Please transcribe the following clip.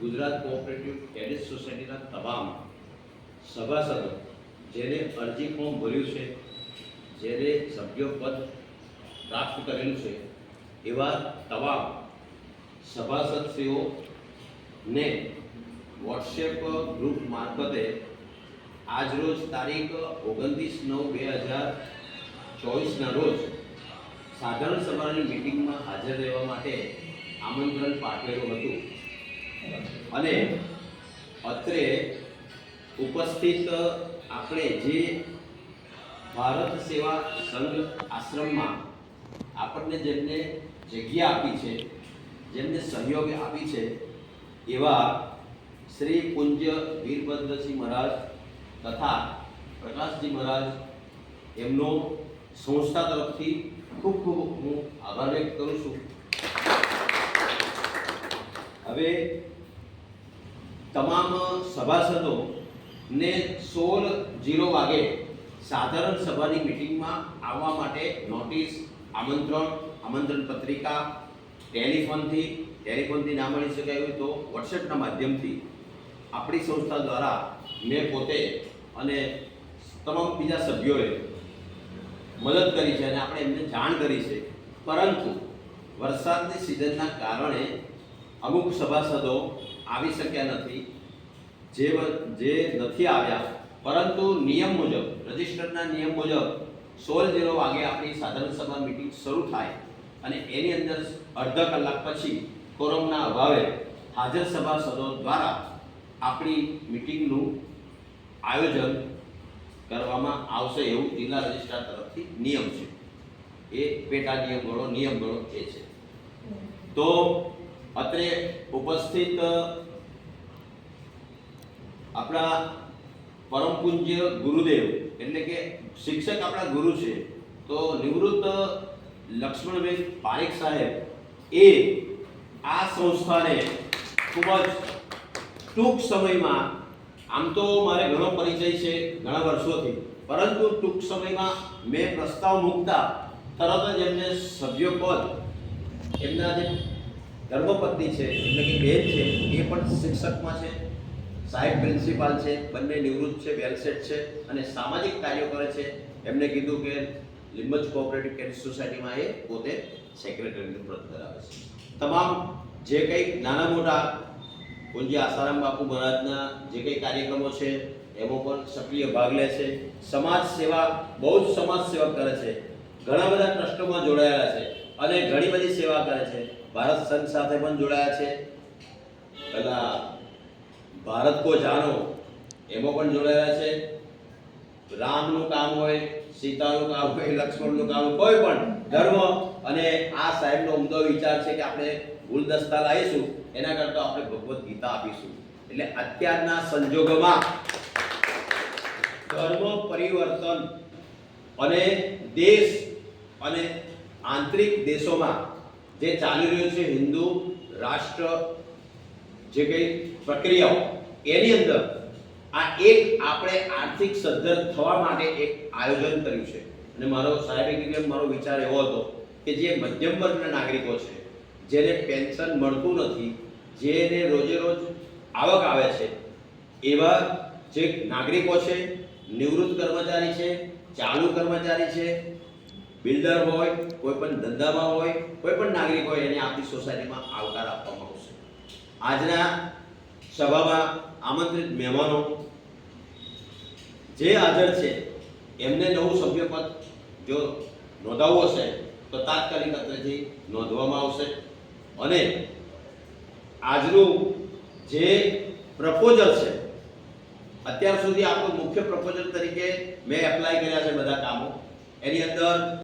Gujarat cooperative cadet સોસાયટીના તમામ સભાસદો જેને અરજી ફોર્મ ભર્યું છે, જેને સભ્યપદ પ્રાપ્ત કરેલું છે, એવા તમામ સભાસદશ્રીઓને વોટ્સએપ ગ્રુપ મારફતે આજરોજ તારીખ 29/9/2024ના રોજ સાધારણ સભાની મિટિંગમાં હાજર રહેવા માટે આમંત્રણ પાઠવેલું હતું અને અત્રે ઉપસ્થિત આપણે જે ભારત સેવા સંઘ આશ્રમમાં આપણને જેમને જગ્યા આપી છે, જેમને સહયોગ આપી છે, એવા શ્રી પૂજ્ય વીરભદ્રસિંહ મહારાજ તથા પ્રકાશજી મહારાજ એમનો સંસ્થા તરફથી ખૂબ ખૂબ હું આભાર વ્યક્ત કરું છું. હવે તમામ સભાસદોને 16:00 વાગે સાધારણ સભાની મિટિંગમાં આવવા માટે નોટિસ, આમંત્રણ પત્રિકા ટેલિફોનથી ના મળી શકાય હોય તો વોટ્સએપના માધ્યમથી આપણી સંસ્થા દ્વારા મેં પોતે અને તમામ બીજા સભ્યોએ મદદ કરી છે અને આપણે એમને જાણ કરી છે. પરંતુ વરસાદની સિઝનના કારણે અમુક સભાસદો આવી શક્યા નથી, જે નથી આવ્યા. પરંતુ નિયમ મુજબ, રજિસ્ટરના નિયમ મુજબ 16:00 વાગે આપણી સાધારણ સભા મિટિંગ શરૂ થાય અને એની અંદર અડધા કલાક પછી કોરમના અભાવે હાજર સભાસદો દ્વારા આપણી મિટિંગનું આયોજન કરવામાં આવશે એવું જિલ્લા રજિસ્ટ્રાર તરફથી નિયમ છે. એ પેટા નિયમ ગણો એ છે. તો અત્રે ઉપસ્થિત આપણા પરમ પૂજ્ય ગુરુદેવ એટલે કે શિક્ષક આપણા ગુરુ છે, તો નિવૃત્ત લક્ષ્મણભાઈ પારેખ સાહેબ એ આ સંસ્થાને ખૂબ જ ટૂંક સમયમાં, આમ તો મારે ઘણો પરિચય છે ઘણા વર્ષોથી, પરંતુ ટૂંક સમયમાં મેં પ્રસ્તાવ મૂકતા તરત જ એમને સભ્યપદ, એમના જે ધર્મપત્ની છે એટલે કે બેન છે એ પણ શિક્ષકમાં છે, સાહેબ પ્રિન્સિપાલ છે, બંને નિવૃત્ત છે, વેલસેટ છે અને સામાજિક કાર્યો કરે છે. એમને કીધું કે લીંબચ કોઓપરેટિવ કેડેટ સોસાયટીમાં એ પોતે સેક્રેટરીનું પદ ધરાવે છે. તમામ જે કંઈ નાના મોટા પૂજ્ય આસારામ બાપુ મહારાજના જે કંઈ કાર્યક્રમો છે એમાં પણ સક્રિય ભાગ લે છે. સમાજ સેવા, બહુ જ સમાજ સેવા કરે છે, ઘણા બધા ટ્રસ્ટોમાં જોડાયેલા છે અને ઘણી બધી સેવા કરે છે. ભારત સંઘ સાથે પણ જોડાયા છે, પેલા ભારત કો જાનો એમાં પણ જોડાયેલા છે. રામનું કામ હોય, સીતાનું કામ હોય, લક્ષ્મણનું કામ હોય, કોઈ પણ ધર્મ. અને આ સાહેબનો ઉમદો વિચાર છે કે આપણે ગુલદસ્તા લાવીશું એના કરતાં આપણે ભગવદ્ ગીતા આપીશું. એટલે અત્યારના સંજોગોમાં ધર્મ પરિવર્તન અને દેશ અને આંતરિક દેશોમાં જે ચાલી રહ્યું છે હિન્દુ રાષ્ટ્ર જે કંઈ પ્રક્રિયાઓ, એની અંદર આ એક આપણે આર્થિક સદ્ધર થવા માટે એક આયોજન કર્યું છે. અને મારો સાહેબે કીધું મારો વિચાર એવો હતો કે જે મધ્યમ વર્ગના નાગરિકો છે, જેને પેન્શન મળતું નથી, જેને રોજે રોજ આવક આવે છે, એવા જે નાગરિકો છે, નિવૃત્ત કર્મચારી છે, ચાલુ કર્મચારી છે, બિલ્ડર હોય, કોઈ પણ ધંધામાં હોય, કોઈ પણ નાગરિક હોય, એને આપણી સોસાયટીમાં આવકાર આપવામાં આવશે. આજના સભામાં આમંત્રિત મહેમાનો જે હાજર છે એમને નવું સભ્યપદ જો નોંધાવવું હશે તો તાત્કાલિક અત્રેથી નોંધવામાં આવશે. અને આજનું જે પ્રપોઝલ છે, અત્યાર સુધી આપણું મુખ્ય પ્રપોઝલ તરીકે મેં એપ્લાય કર્યા છે બધા કામો, એની અંદર